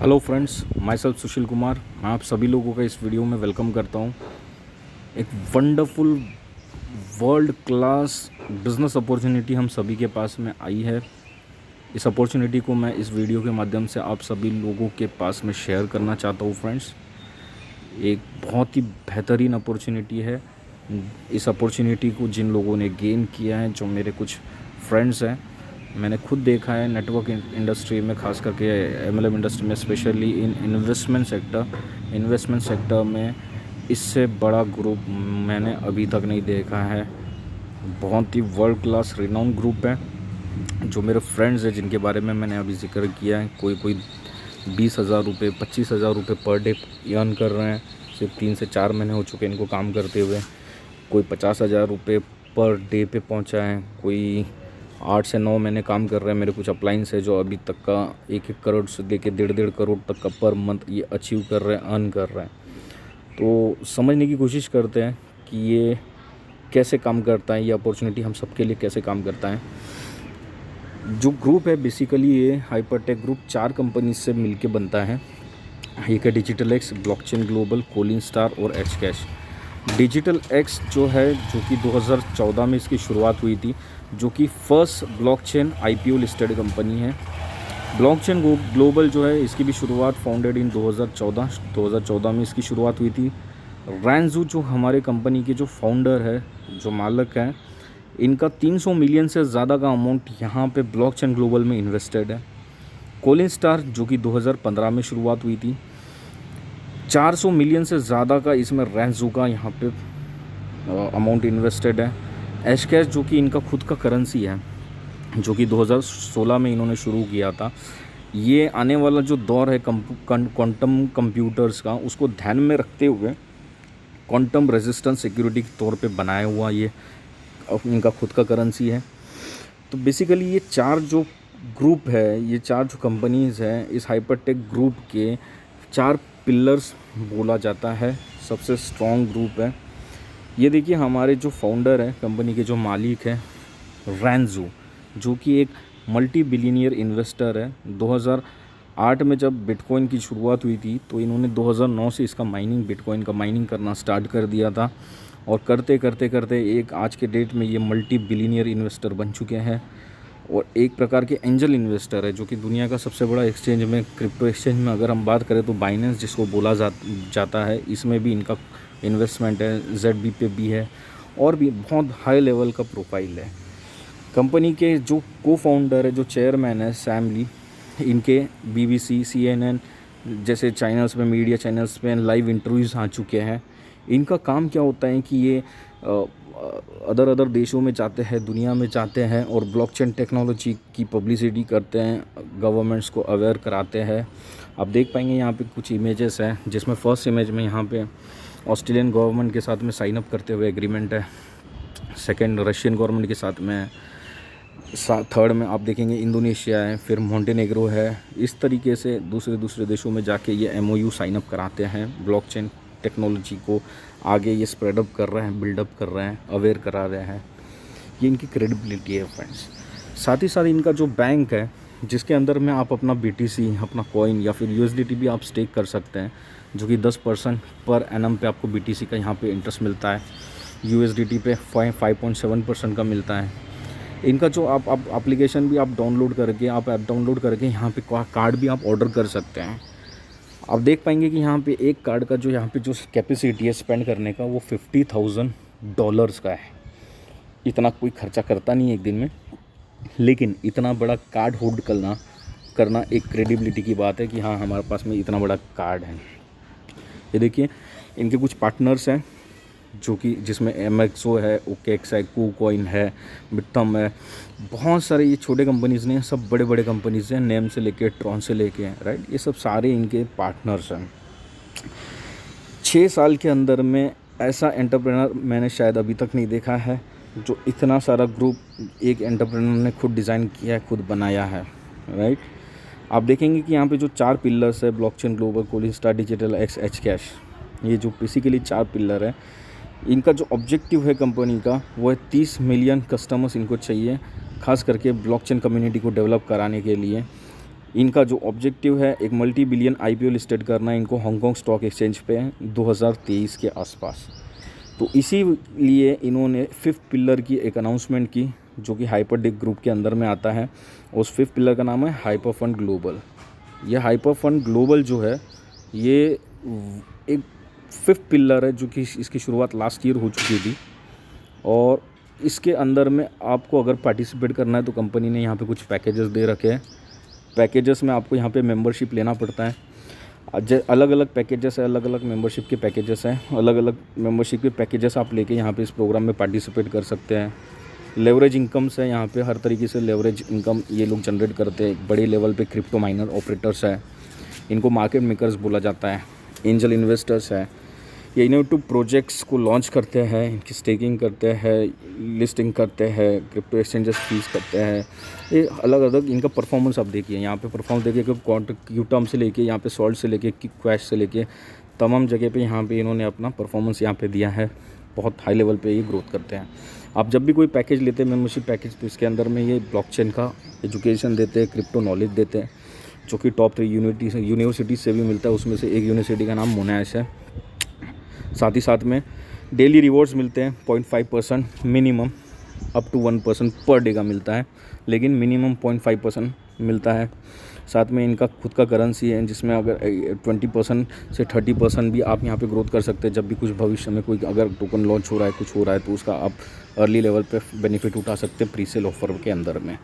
Hello friends, my self Sushil Kumar. मैं आप सभी लोगों का इस वीडियो में वेलकम करता हूं। एक wonderful world class business opportunity हम सभी के पास में आई है। इस अपॉर्चुनिटी को मैं इस वीडियो के माध्यम से आप सभी लोगों के पास में शेयर करना चाहता हूं। फ्रेंड्स, एक बहुत ही बेहतरीन अपॉर्चुनिटी है। इस अपॉर्चुनिटी को जिन लोगों ने गेन किया है, जो मेरे कुछ फ्रेंड्स हैं, मैंने खुद देखा है नेटवर्क इंडस्ट्री में, खास करके एमएलएम इंडस्ट्री में, स्पेशली इन इन्वेस्टमेंट सेक्टर में इससे बड़ा ग्रुप मैंने अभी तक नहीं देखा है। बहुत ही वर्ल्ड क्लास रिनाउंड ग्रुप है। जो मेरे फ्रेंड्स हैं, जिनके बारे में मैंने अभी जिक्र किया है, कोई 20,000 रुपये 25,000 रुपये पर डे अर्न कर रहे हैं। सिर्फ 3 से 4 महीने हो चुके हैं इनको काम करते हुए। कोई 50,000 रुपये पर डे पे पहुंचा है। कोई 8 से 9 महीने काम कर रहे हैं। मेरे कुछ अप्लाइंस है जो अभी तक का 1-1 करोड़ से लेके 1.5 करोड़ तक का पर मंथ ये अचीव कर रहे हैं, अर्न कर रहे हैं। तो समझने की कोशिश करते हैं कि ये कैसे काम करता है, ये अपॉर्चुनिटी हम सबके लिए कैसे काम करता है। जो ग्रुप है, बेसिकली ये हाइपरटेक ग्रुप 4 कंपनी से मिलके बनता है। एक है digital X, blockchain global, Colin star और एच कैश। डिजिटल एक्स जो है, जो कि 2014 में इसकी शुरुआत हुई थी, जो कि first blockchain IPO listed company है। ब्लॉकचेन ग्लोबल जो है, इसकी भी शुरुआत फाउंडेड इन 2014 में इसकी शुरुआत हुई थी। रैंजू जो हमारे कंपनी के जो फाउंडर है, जो मालिक हैं, इनका 300 मिलियन से ज़्यादा का अमाउंट यहाँ पे ब्लॉकचेन ग्लोबल में इन्वेस्टेड है। कोलिन स्टार जो कि 2015 में शुरुआत हुई थी, 400 मिलियन से ज़्यादा का इसमें रैंजू का यहाँ पे अमाउंट इन्वेस्टेड है। एच कैश जो कि इनका खुद का करेंसी है, जो कि 2016 में इन्होंने शुरू किया था। ये आने वाला जो दौर है क्वांटम कंप्यूटर्स का, उसको ध्यान में रखते हुए क्वांटम रेजिस्टेंस सिक्योरिटी के तौर पे बनाया हुआ ये इनका खुद का करेंसी है। तो बेसिकली ये 4 जो ग्रुप है, ये 4 जो कंपनीज़ हैं, इस हाइपरटेक ग्रुप के 4 पिलर्स बोला जाता है। सबसे स्ट्रॉन्ग ग्रुप है ये। देखिए, हमारे जो फाउंडर हैं, कंपनी के जो मालिक हैं, रैंजू, जो कि एक मल्टी बिलियनियर इन्वेस्टर है। 2008 में जब बिटकॉइन की शुरुआत हुई थी, तो इन्होंने 2009 से इसका बिटकॉइन का माइनिंग करना स्टार्ट कर दिया था। और करते करते एक आज के डेट में ये मल्टी बिलियनियर इन्वेस्टर बन चुके हैं। और एक प्रकार के एंजल इन्वेस्टर है, जो कि दुनिया का सबसे बड़ा एक्सचेंज में, क्रिप्टो एक्सचेंज में अगर हम बात करें तो बाइनेंस जिसको बोला जाता है, इसमें भी इनका इन्वेस्टमेंट है। ZB पे भी है, और भी बहुत हाई लेवल का प्रोफाइल है। कंपनी के जो को फाउंडर है, जो चेयरमैन है, सैम ली, इनके BBC, CNN जैसे चैनल्स में, मीडिया चैनल्स में लाइव इंटरव्यूज़ आ चुके हैं। इनका काम क्या होता है कि ये अदर देशों में जाते हैं, दुनिया में जाते हैं, और ब्लॉकचेन टेक्नोलॉजी की पब्लिसिटी करते हैं, गवर्नमेंट्स को अवेयर कराते हैं। आप देख पाएंगे यहाँ पे कुछ इमेजेस हैं, जिसमें फर्स्ट इमेज में यहाँ पे ऑस्ट्रेलियन गवर्नमेंट के साथ में साइन अप करते हुए एग्रीमेंट है। सेकंड रशियन गवर्नमेंट के साथ में, थर्ड में आप देखेंगे इंडोनेशिया है, फिर मोंटेनेग्रो है। इस तरीके से दूसरे देशों में जाके ये MOU साइन अप कराते हैं। ब्लॉकचेन टेक्नोलॉजी को आगे ये स्प्रेड अप कर रहे हैं, बिल्डअप कर रहे हैं, अवेयर करा रहे हैं। ये इनकी क्रेडिबिलिटी है फ्रेंड्स। साथ ही साथ इनका जो बैंक है, जिसके अंदर में आप अपना BTC, अपना कॉइन या फिर USDT भी आप स्टेक कर सकते हैं, जो कि 10% पर एनम पे आपको BTC का यहाँ पे इंटरेस्ट मिलता है। USDT पे 5.7% का मिलता है। इनका जो आप एप्लीकेशन भी आप डाउनलोड करके, आप ऐप डाउनलोड करके यहाँ पे कार्ड भी आप ऑर्डर कर सकते हैं। आप देख पाएंगे कि यहाँ पे एक कार्ड का जो यहाँ पे जो कैपेसिटी है स्पेंड करने का, वो $50,000 का है। इतना कोई खर्चा करता नहीं है एक दिन में, लेकिन इतना बड़ा कार्ड होल्ड करना एक क्रेडिबिलिटी की बात है कि हाँ, हमारे पास में इतना बड़ा कार्ड है। ये देखिए, इनके कुछ पार्टनर्स हैं, जो कि जिसमें MXO है, OKX है, KuCoin है, बिटथम है। बहुत सारे ये छोटे कंपनीज़ नहीं हैं, सब बड़े बड़े कंपनीज़ हैं, नेम से लेके, ट्रॉन से लेके, राइट। ये सब सारे इनके पार्टनर्स हैं। 6 साल के अंदर में ऐसा एंटरप्रेनर मैंने शायद अभी तक नहीं देखा है, जो इतना सारा ग्रुप एक एंटरप्रेनर ने खुद डिज़ाइन किया है, खुद बनाया है, राइट। आप देखेंगे कि यहाँ पे जो 4 पिलर्स है, blockchain global, Colin star, digital X, H cash, ये जो बेसिकली 4 पिलर है, इनका जो ऑब्जेक्टिव है कंपनी का, वो है 30 मिलियन कस्टमर्स इनको चाहिए, खास करके ब्लॉकचेन कम्युनिटी को डेवलप कराने के लिए। इनका जो ऑब्जेक्टिव है एक मल्टी बिलियन IPO लिस्टेड करना है इनको हांगकांग स्टॉक एक्सचेंज पे 2023 के आसपास। तो इसीलिए इन्होंने 5th पिलर की एक अनाउंसमेंट की जो कि हाइपरडिक ग्रुप के अंदर में आता है। उस 5th पिलर का नाम है हाइपर फंड ग्लोबल। यह हाइपर फंड ग्लोबल जो है ये एक 5th पिलर है जो कि इसकी शुरुआत लास्ट ईयर हो चुकी थी, और इसके अंदर में आपको अगर पार्टिसिपेट करना है तो कंपनी ने यहाँ पे कुछ पैकेजेस दे रखे हैं। पैकेजेस में आपको यहाँ पे मेंबरशिप लेना पड़ता है। अलग अलग पैकेजेस है, अलग अलग मेंबरशिप के पैकेजेस हैं, अलग अलग मेंबरशिप के पैकेजेस आप लेके यहाँ पे इस प्रोग्राम में पार्टिसिपेट कर सकते हैं। लेवरेज इनकम्स है, यहाँ पे हर तरीके से लेवरेज इनकम ये लोग जनरेट करते हैं। बड़े लेवल पे क्रिप्टो माइनर ऑपरेटर्स है, इनको मार्केट मेकर्स बोला जाता है। एंजल इन्वेस्टर्स है, ये इनोवेटिव प्रोजेक्ट्स को लॉन्च करते हैं, इनकी स्टेकिंग करते हैं, लिस्टिंग करते हैं, क्रिप्टो एक्सचेंजेस फीस करते हैं। ये अलग अलग इनका परफॉर्मेंस आप देखिए, यहाँ पे परफॉर्मेंस देखिए कि क्यूटम से लेके यहाँ पे सॉल्ट से लेके क्वैश से लेके तमाम जगह पे यहाँ पे इन्होंने अपना परफॉर्मेंस यहाँ पे दिया है। बहुत हाई लेवल पे ये ग्रोथ करते हैं। आप जब भी कोई पैकेज लेते हैं मेम्बरशिप पैकेज, तो इसके अंदर में ये ब्लॉकचेन का एजुकेशन देते हैं, क्रिप्टो नॉलेज देते हैं, जो कि टॉप 3 यूनिवर्सिटी से भी मिलता है। उसमें से एक यूनिवर्सिटी का नाम मोनाश है। साथ ही साथ में डेली रिवॉर्ड्स मिलते हैं 0.5% minimum, up to 1% per day का मिलता है, लेकिन मिनिमम 0.5% मिलता है। साथ में इनका खुद का करेंसी है जिसमें अगर 20% से 30% भी आप यहाँ पे ग्रोथ कर सकते हैं। जब भी कुछ भविष्य में कोई अगर टोकन लॉन्च हो रहा है, कुछ हो रहा है, तो उसका आप अर्ली लेवल पे बेनिफिट उठा सकते हैं प्री सेल ऑफर के अंदर में,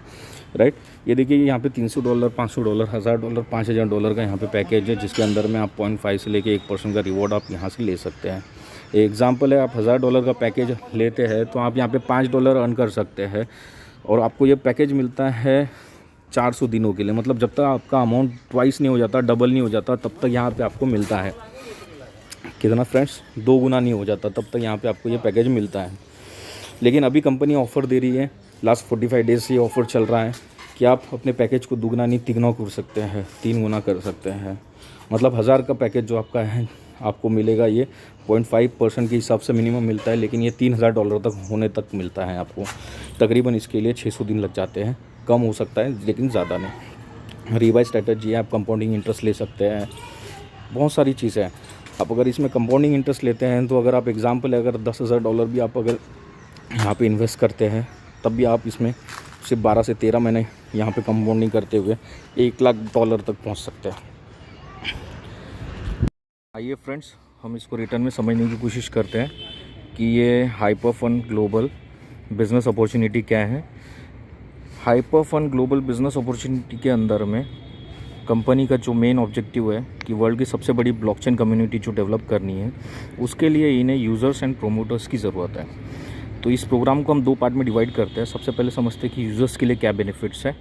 राइट। ये देखिए यहाँ पे $300, $500, $1000, $5000 का यहाँ पे पैकेज है, जिसके अंदर में आप 0.5 से लेके 1% का रिवॉर्ड आप यहाँ से ले सकते हैं। एग्जाम्पल है, आप $1000 का पैकेज लेते हैं तो आप यहाँ पे $5 अर्न कर सकते हैं, और आपको ये पैकेज मिलता है 400 दिनों के लिए। मतलब जब तक आपका अमाउंट ट्वाइस नहीं हो जाता, डबल नहीं हो जाता, तब तक यहाँ पे आपको मिलता है। कितना फ्रेंड्स, 2 गुना नहीं हो जाता, तब तक यहाँ पे आपको ये पैकेज मिलता है। लेकिन अभी कंपनी ऑफ़र दे रही है, लास्ट 45 डेज से ये ऑफ़र चल रहा है कि आप अपने पैकेज को दुगना नहीं 3 गुना कर सकते हैं, 3 गुना कर सकते हैं। मतलब 1000 का पैकेज जो आपका है आपको मिलेगा, ये 0.5% के हिसाब से मिनिमम मिलता है, लेकिन ये $3000 तक होने तक मिलता है आपको। तकरीबन इसके लिए 600 दिन लग जाते हैं, कम हो सकता है लेकिन ज़्यादा नहीं। रीबाई स्ट्रैटेजी है, आप कंपाउंडिंग इंटरेस्ट ले सकते हैं, बहुत सारी चीज़ें हैं। आप अगर इसमें कंपाउंडिंग इंटरेस्ट लेते हैं तो अगर आप एग्जांपल है, अगर $10,000 भी आप अगर यहाँ पे इन्वेस्ट करते हैं, तब भी आप इसमें सिर्फ 12 से 13 महीने यहाँ पे कंपाउंडिंग करते हुए $1,00,000 तक पहुँच सकते हैं। आइए फ्रेंड्स, हम इसको रिटर्न में समझने की कोशिश करते हैं कि ये hyper fund global business opportunity क्या है। Hyper fund global business opportunity के अंदर में कंपनी का जो मेन ऑब्जेक्टिव है कि वर्ल्ड की सबसे बड़ी ब्लॉकचेन कम्युनिटी जो डेवलप करनी है, उसके लिए इन्हें यूज़र्स एंड प्रोमोटर्स की ज़रूरत है। तो इस प्रोग्राम को हम 2 पार्ट में डिवाइड करते हैं। सबसे पहले समझते हैं कि यूज़र्स के लिए क्या बेनिफिट्स है,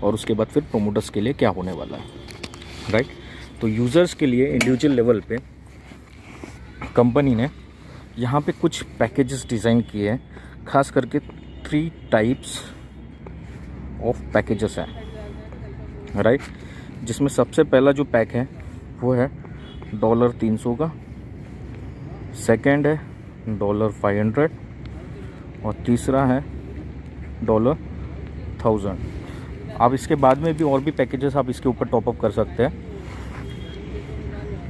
और उसके बाद फिर प्रोमोटर्स के लिए क्या होने वाला है, राइट। तो यूज़र्स के लिए इंडिविजुअल लेवल पे कंपनी ने यहाँ पे कुछ पैकेजेस डिज़ाइन किए हैं, खास करके 3 टाइप्स ऑफ पैकेजेस हैं, राइट। जिसमें सबसे पहला जो पैक है वो है $300 का, सेकंड है $500, और तीसरा है $1000। आप इसके बाद में भी और भी पैकेजेस आप इसके ऊपर टॉपअप कर सकते हैं।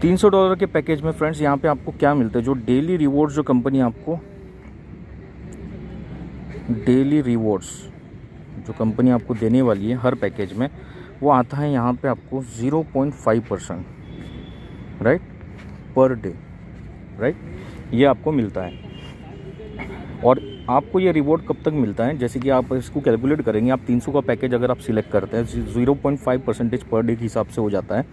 $300 के पैकेज में फ्रेंड्स यहाँ पे आपको क्या मिलता है, जो डेली रिवॉर्ड्स जो कंपनी आपको डेली रिवॉर्ड्स जो कंपनी आपको देने वाली है हर पैकेज में, वो आता है यहाँ पे आपको 0.5%, राइट, पर डे, राइट, ये आपको मिलता है। और आपको ये रिवॉर्ड कब तक मिलता है, जैसे कि आप इसको कैलकुलेट करेंगे, आप 300 का पैकेज अगर आप सिलेक्ट करते हैं, 0.5% पर डे के हिसाब से हो जाता है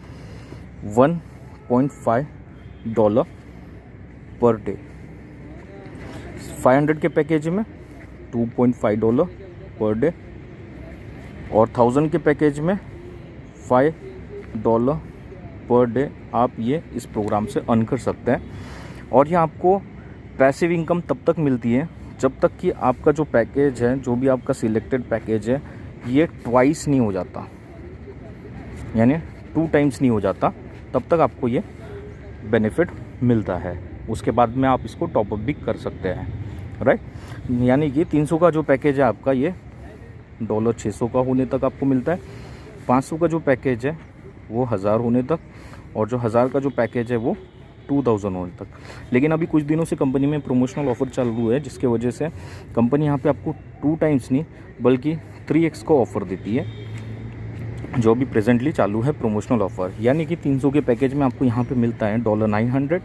$1.5 पर डे। 500 के पैकेज में $2.5 पर डे, और 1000 के पैकेज में $5 पर डे आप ये इस प्रोग्राम से अर्न कर सकते हैं। और ये आपको पैसिव इनकम तब तक मिलती है जब तक कि आपका जो पैकेज है, जो भी आपका सिलेक्टेड पैकेज है, ये ट्वाइस नहीं हो जाता, यानी 2 टाइम्स नहीं हो जाता, तब तक आपको ये बेनिफिट मिलता है। उसके बाद में आप इसको टॉपअप भी कर सकते हैं, राइट। यानी कि 300 का जो पैकेज है आपका, ये $600 का होने तक आपको मिलता है, 500 का जो पैकेज है वो 1000 होने तक, और जो 1000 का जो पैकेज है वो 2000 होने तक। लेकिन अभी कुछ दिनों से कंपनी में प्रमोशनल ऑफ़र चालू है, जिसके वजह से कंपनी यहाँ पे आपको 2 टाइम्स नहीं बल्कि 3x का ऑफ़र देती है, जो अभी प्रेजेंटली चालू है प्रमोशनल ऑफ़र। यानी कि 300 के पैकेज में आपको यहाँ पे मिलता है $900,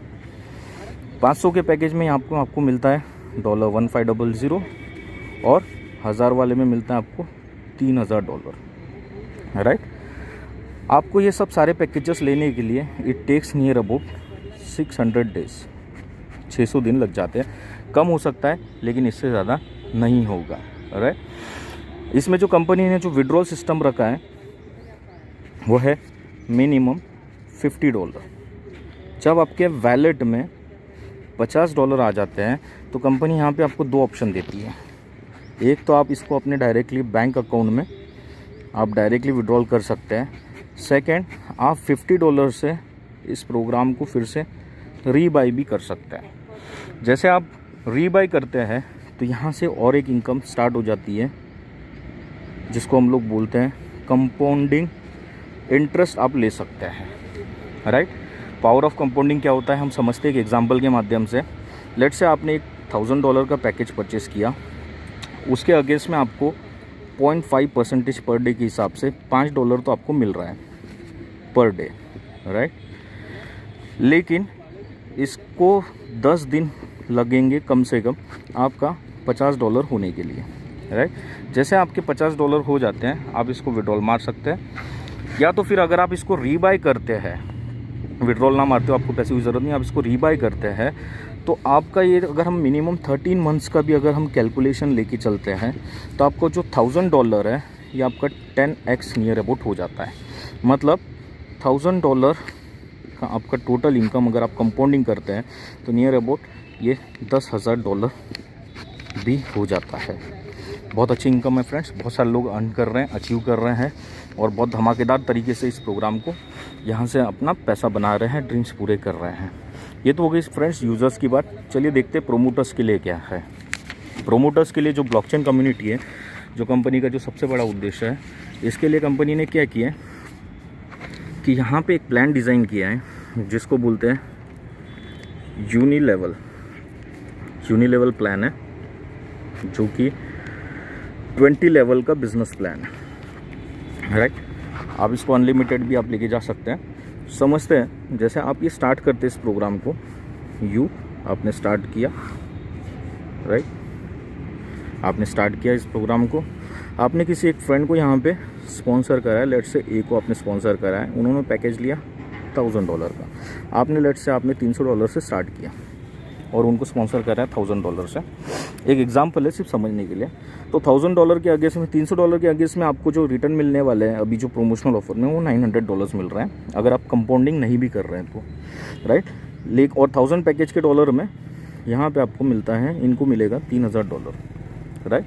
500 के पैकेज में आपको मिलता है $1500, और 1000 वाले में मिलता है आपको $3000, राइट। आपको ये सब सारे पैकेजेस लेने के लिए it takes near about 600 days, 600 दिन लग जाते हैं। कम हो सकता है लेकिन इससे ज़्यादा नहीं होगा, राइट। इसमें जो कंपनी ने जो विड्रॉल सिस्टम रखा है वो है मिनिमम $50। जब आपके वैलेट में $50 आ जाते हैं तो कंपनी यहाँ पे आपको 2 ऑप्शन देती है। एक तो आप इसको अपने डायरेक्टली बैंक अकाउंट में आप डायरेक्टली विड्रॉल कर सकते हैं। सेकंड, आप $50 से इस प्रोग्राम को फिर से रीबाई भी कर सकते हैं। जैसे आप रीबाई करते हैं तो यहाँ से और एक इनकम स्टार्ट हो जाती है, जिसको हम लोग बोलते हैं कंपाउंडिंग इंटरेस्ट आप ले सकते हैं, राइट। पावर ऑफ कंपाउंडिंग क्या होता है हम समझते हैं एक एग्जांपल के माध्यम से। लेट से आपने एक $1000 का पैकेज परचेस किया, उसके अगेंस्ट में आपको 0.5% पर डे के हिसाब से $5 तो आपको मिल रहा है पर डे, राइट। लेकिन इसको 10 दिन लगेंगे कम से कम आपका $50 होने के लिए, राइट। जैसे आपके $50 हो जाते हैं आप इसको विड्रॉल मार सकते हैं, या तो फिर अगर आप इसको रीबाई करते हैं, विड्रॉल ना मारते हो आपको पैसे की ज़रूरत नहीं, आप इसको रीबाई करते हैं तो आपका ये अगर हम मिनिमम 13 मंथ्स का भी अगर हम कैलकुलेशन लेके चलते हैं तो आपको जो $1000 है ये आपका 10x नियर अबाउट हो जाता है। मतलब $1000 का आपका टोटल इनकम अगर आप कंपाउंडिंग करते हैं तो नियर अबाउट ये $10,000 भी हो जाता है। बहुत अच्छी इनकम है फ्रेंड्स, बहुत सारे लोग अर्न कर रहे हैं, अचीव कर रहे हैं, और बहुत धमाकेदार तरीके से इस प्रोग्राम को यहाँ से अपना पैसा बना रहे हैं, ड्रीम्स पूरे कर रहे हैं। ये तो हो गई फ्रेंड्स यूज़र्स की बात। चलिए देखते हैं प्रोमोटर्स के लिए क्या है। प्रोमोटर्स के लिए जो ब्लॉकचेन कम्युनिटी है, जो कंपनी का जो सबसे बड़ा उद्देश्य है, इसके लिए कंपनी ने क्या किया है कि यहाँ पे एक प्लान डिज़ाइन किया है जिसको बोलते हैं यूनिलेवल प्लान है, जो कि 20 लेवल का बिजनेस प्लान है, राइट। आप इसको अनलिमिटेड भी आप लेके जा सकते हैं। समझते हैं, जैसे आप ये स्टार्ट करते हैं इस प्रोग्राम को, आपने स्टार्ट किया, राइट। आपने स्टार्ट किया इस प्रोग्राम को, आपने किसी एक फ्रेंड को यहाँ पे स्पॉन्सर करा है, लेट से ए को आपने स्पॉन्सर करा है, उन्होंने पैकेज लिया $1000 का, आपने लेट से आपने $300 से स्टार्ट किया और उनको स्पॉन्सर करा है $1000 से। एक एग्जांपल है सिर्फ समझने के लिए। तो $1000 के अगेंस्ट में, $300 के अगेंस्ट में आपको जो रिटर्न मिलने वाले हैं अभी जो प्रमोशनल ऑफर में, वो $900 मिल रहा है अगर आप कंपाउंडिंग नहीं भी कर रहे हैं तो, राइट। और 1000 पैकेज के डॉलर में यहाँ पे आपको मिलता है, इनको मिलेगा $3000, राइट।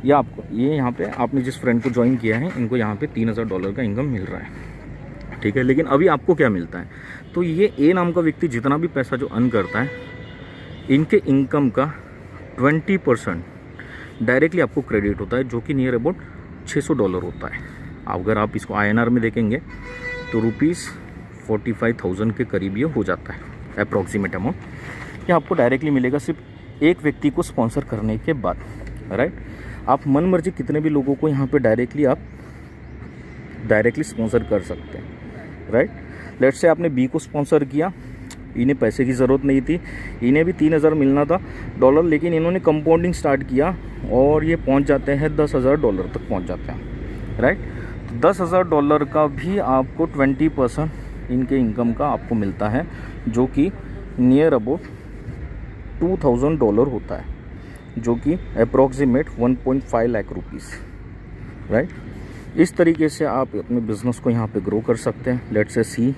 ये यहाँ पे आपने जिस फ्रेंड को ज्वाइन किया है, इनको यहाँ पे $3000 का इनकम मिल रहा है, ठीक है। लेकिन अभी आपको क्या मिलता है, तो ये ए नाम का व्यक्ति जितना भी पैसा जो अर्न करता है, इनके इनकम का 20% डायरेक्टली आपको क्रेडिट होता है, जो कि नियर अबाउट $600 होता है। अगर आप इसको INR में देखेंगे तो ₹45,000 के करीब ये हो जाता है, अप्रॉक्सीमेट अमाउंट। ये आपको डायरेक्टली मिलेगा सिर्फ एक व्यक्ति को स्पॉन्सर करने के बाद, राइट। आप मन मर्जी कितने भी लोगों को यहाँ पे डायरेक्टली स्पॉन्सर कर सकते हैं, राइट। लेट्स से आपने बी को स्पॉन्सर किया, इन्हें पैसे की ज़रूरत नहीं थी, इन्हें भी 3000 मिलना था डॉलर, लेकिन इन्होंने कंपाउंडिंग स्टार्ट किया और ये पहुंच जाते हैं $10,000 तक पहुंच जाते हैं, राइट। $10,000 का भी आपको 20% इनके इनकम का आपको मिलता है, जो कि नियर अबाउट $2,000 होता है, जो कि अप्रॉक्सीमेट 1.5 लाख रुपीज़, राइट। इस तरीके से आप अपने बिज़नेस को यहाँ पे ग्रो कर सकते हैं। लेट्स से सी,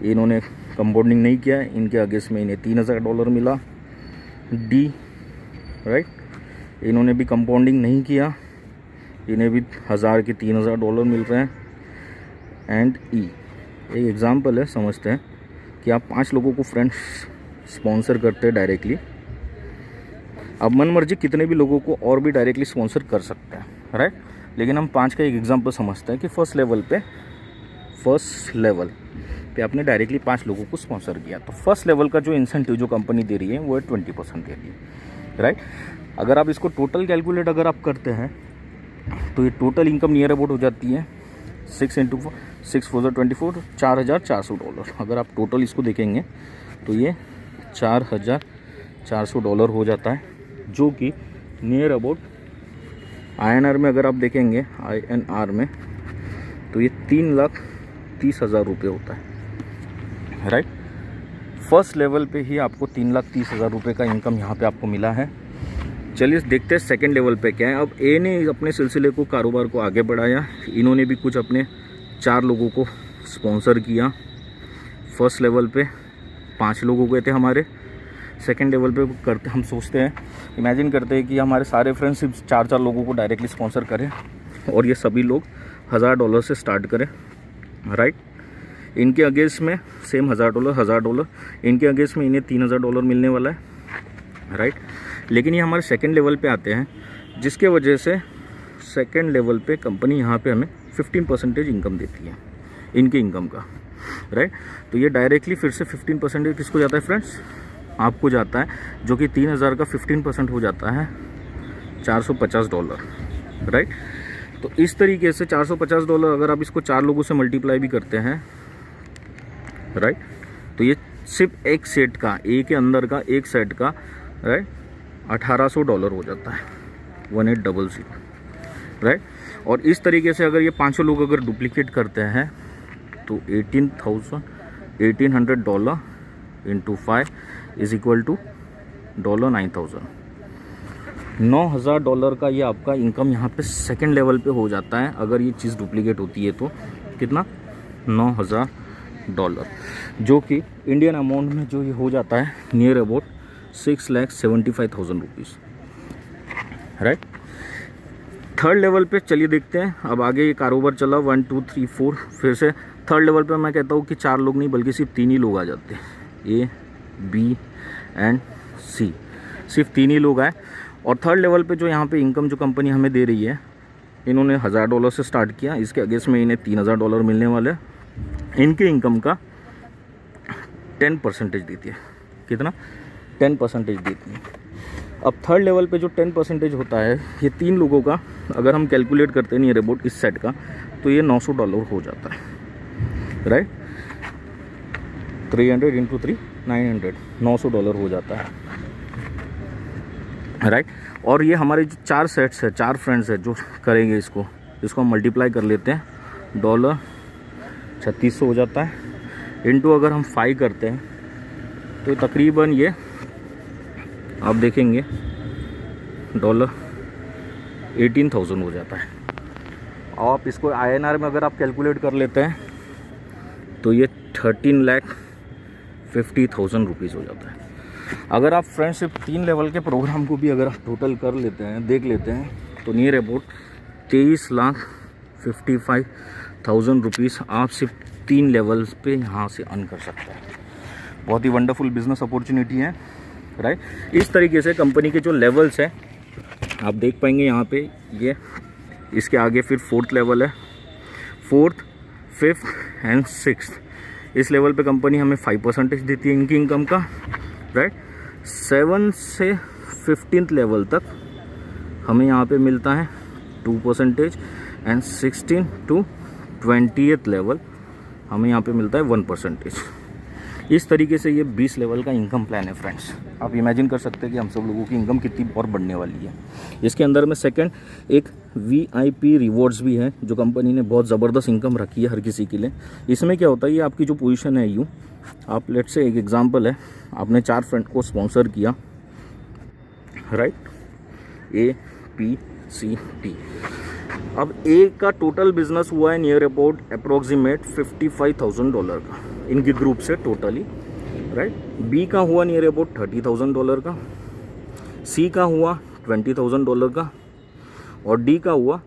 इन्होंने कंपाउंडिंग नहीं किया, इनके अगेंस्ट में इन्हें $3000 मिला। डी, राइट, इन्होंने भी कंपाउंडिंग नहीं किया, इन्हें भी 1000 के $3000 मिल रहे हैं। एंड ई, एक एग्जांपल है, समझते हैं कि आप 5 लोगों को फ्रेंड्स स्पॉन्सर करते हैं डायरेक्टली, आप मन मर्जी कितने भी लोगों को और भी डायरेक्टली स्पॉन्सर कर सकते हैं, राइट। लेकिन हम 5 का एक एग्जाम्पल समझते हैं कि फर्स्ट लेवल पे आपने डायरेक्टली 5 लोगों को स्पॉन्सर किया, तो फर्स्ट लेवल का जो इंसेंटिव जो कंपनी दे रही है वो 20% दे रही है, राइट। अगर आप इसको टोटल कैलकुलेट अगर आप करते हैं तो ये टोटल इनकम नियर अबाउट हो जाती है 6 × 6 × 24 $4,400। अगर आप टोटल इसको देखेंगे तो ये $4,400 हो जाता है, जो कि नियर अबाउट INR में अगर आप देखेंगे INR में तो ये 3,30,000 रुपये होता है, राइट। फर्स्ट लेवल पे ही आपको 3,30,000 रुपये का इनकम यहाँ पे आपको मिला है। चलिए देखते हैं सेकंड लेवल पे क्या है। अब ए ने अपने सिलसिले को कारोबार को आगे बढ़ाया, इन्होंने भी कुछ अपने 4 लोगों को स्पॉन्सर किया। फर्स्ट लेवल पे 5 लोग हो गए थे हमारे, सेकंड लेवल पे करते हम सोचते हैं, इमेजिन करते हैं कि हमारे सारे फ्रेंड्स सिर्फ 4 लोगों को डायरेक्टली स्पॉन्सर करें और ये सभी लोग $1,000 से स्टार्ट करें, राइट। इनके अगेंस्ट में सेम $1,000 इनके अगेंस्ट में इन्हें $3,000 मिलने वाला है, राइट। लेकिन ये हमारे सेकंड लेवल पे आते हैं, जिसके वजह से सेकंड लेवल पे कंपनी यहाँ पे हमें 15% इनकम देती है इनके इनकम का, राइट। तो ये डायरेक्टली फिर से 15% किसको जाता है फ्रेंड्स, आपको जाता है, जो कि 3,000 का 15% हो जाता है $450, राइट। तो इस तरीके से $450 अगर आप इसको 4 लोगों से मल्टीप्लाई भी करते हैं, राइट, तो ये सिर्फ एक सेट का, ए के अंदर का एक सेट का, राइट, $1,800 हो जाता है, 1800, राइट। और इस तरीके से अगर ये 500 लोग अगर डुप्लीकेट करते हैं तो $1,800 इंटू 5 इज इक्वल टू $9,000। $9,000 का ये आपका इनकम यहाँ पे सेकंड लेवल पे हो जाता है। अगर ये चीज़ डुप्लीकेट होती है तो कितना, $9,000, जो कि इंडियन अमाउंट में जो ये हो जाता है near about 6,75,000 rupees, right. Third level पे चलिए देखते हैं। अब आगे ये कारोबार चला 1 2 3 4, फिर से थर्ड लेवल पे मैं कहता हूँ कि 4 लोग नहीं बल्कि सिर्फ 3 ही लोग आ जाते हैं, A B एंड C, सिर्फ 3 ही लोग आए। और थर्ड लेवल पे जो यहाँ पे इनकम जो कंपनी हमें दे रही है, इन्होंने $1,000 से स्टार्ट किया, इसके अगेंस्ट में इन्हें $3,000 मिलने वाले हैं। इनके इनकम का 10% देती है, कितना, 10% देती है। अब थर्ड लेवल पे जो 10% होता है, ये 3 लोगों का अगर हम कैलकुलेट करते हैं नियर अबाउट इस सेट का, तो ये $900 हो जाता है, राइट। 300 × 3 900, $900 हो जाता है, राइट। और ये हमारे जो 4 सेट्स है, 4 फ्रेंड्स है जो करेंगे इसको हम मल्टीप्लाई कर लेते हैं, $3600 हो जाता है, इंटू अगर हम 5 करते हैं तो तकरीबन ये आप देखेंगे $18,000 हो जाता है। आप इसको INR में अगर आप कैलकुलेट कर लेते हैं तो ये 13,50,000 रुपीज़ हो जाता है। अगर आप फ्रेंड्स सिर्फ 3 लेवल के प्रोग्राम को भी अगर आप टोटल कर लेते हैं, देख लेते हैं, तो नियर अबाउट 23,55,000 रुपीज़ आप सिर्फ 3 लेवल्स पे यहाँ से अर्न कर सकते हैं। बहुत ही वंडरफुल बिजनेस अपॉर्चुनिटी है, राइट। इस तरीके से कंपनी के जो लेवल्स हैं आप देख पाएंगे यहाँ पे, ये इसके आगे फिर 4th लेवल है, 4th 5th एंड 6th। इस लेवल पे कंपनी हमें 5% देती है इनकी इनकम का, राइट। 7 से 15th लेवल तक हमें यहाँ पे मिलता है 2% एंड 16 to 20th लेवल हमें यहाँ पे मिलता है 1%। इस तरीके से ये 20 लेवल का इनकम प्लान है फ्रेंड्स। आप इमेजिन कर सकते हैं कि हम सब लोगों की इनकम कितनी और बढ़ने वाली है। इसके अंदर में सेकंड एक VIP रिवॉर्ड्स भी है, जो कंपनी ने बहुत ज़बरदस्त इनकम रखी है हर किसी के लिए। इसमें क्या होता है, ये आपकी जो पोजीशन है, यूँ आप लेट से एक एग्जांपल है, आपने 4 फ्रेंड को स्पॉन्सर किया, right, A B C D। अब A का टोटल बिजनेस हुआ है नियर अबाउट अप्रोक्सीमेट $55,000 का इनके ग्रुप से टोटली, राइट। B का हुआ नियर अबाउट $30,000 का, C का हुआ $20,000 का, और D का हुआ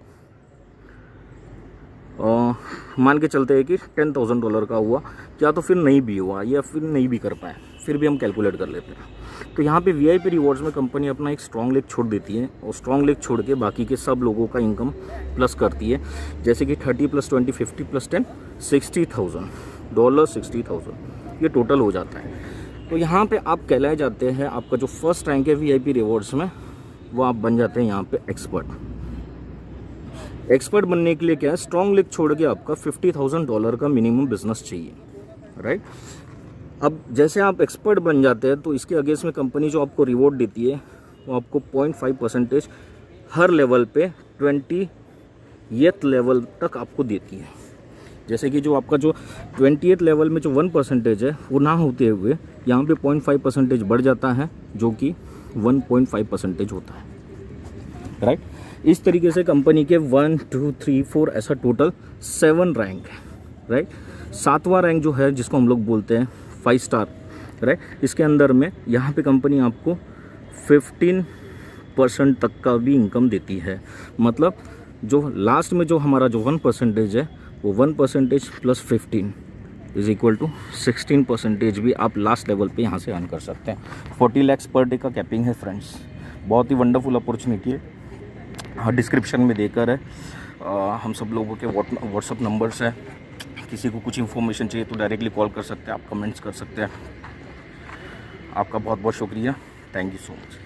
मान के चलते हैं कि $10,000 का हुआ, या तो फिर नहीं भी हुआ या फिर नहीं भी कर पाए। फिर भी हम कैलकुलेट कर लेते हैं। तो यहाँ पे VIP रिवॉर्ड्स में कंपनी अपना एक स्ट्रॉन्ग लेग छोड़ देती है और स्ट्रॉन्ग लेग छोड़ के बाकी के सब लोगों का इनकम प्लस करती है। जैसे कि 30 + 20 50 + 10 $60,000 $60,000 ये टोटल हो जाता है। तो यहाँ पे आप कहलाए जाते हैं, आपका जो फर्स्ट रैंक है VIP रिवॉर्ड्स में वो आप बन जाते हैं यहाँ पे एक्सपर्ट बनने के लिए क्या है, स्ट्रॉन्ग लेग छोड़ के आपका $50,000 का मिनिमम बिजनेस चाहिए, राइट। अब जैसे आप एक्सपर्ट बन जाते हैं तो इसके अगेंस्ट में कंपनी जो आपको रिवॉर्ड देती है वो आपको 0.5% हर लेवल पे 20th लेवल तक आपको देती है। जैसे कि जो आपका जो 20th लेवल में जो 1% है वो ना होते हुए यहाँ पे 0.5% बढ़ जाता है, जो कि 1.5% होता है, राइट। इस तरीके से कंपनी के 1 2 3 4 ऐसा टोटल 7 रैंक है, राइट। 7वां रैंक जो है जिसको हम लोग बोलते हैं 5 स्टार, राइट। इसके अंदर में यहाँ पे कंपनी आपको 15% तक का भी इनकम देती है। मतलब जो लास्ट में जो हमारा जो 1% है वो 1% + 15 = 16% भी आप लास्ट लेवल पे यहाँ से अर्न कर सकते हैं। 40 lakhs पर डे का कैपिंग है फ्रेंड्स, बहुत ही वंडरफुल अपॉर्चुनिटी है। हाँ, डिस्क्रिप्शन में देकर है, हम सब लोगों के व्हाट्सअप नंबर्स हैं। किसी को कुछ इन्फॉर्मेशन चाहिए तो डायरेक्टली कॉल कर सकते हैं, आप कमेंट्स कर सकते हैं। आपका बहुत बहुत शुक्रिया, थैंक यू सो मच।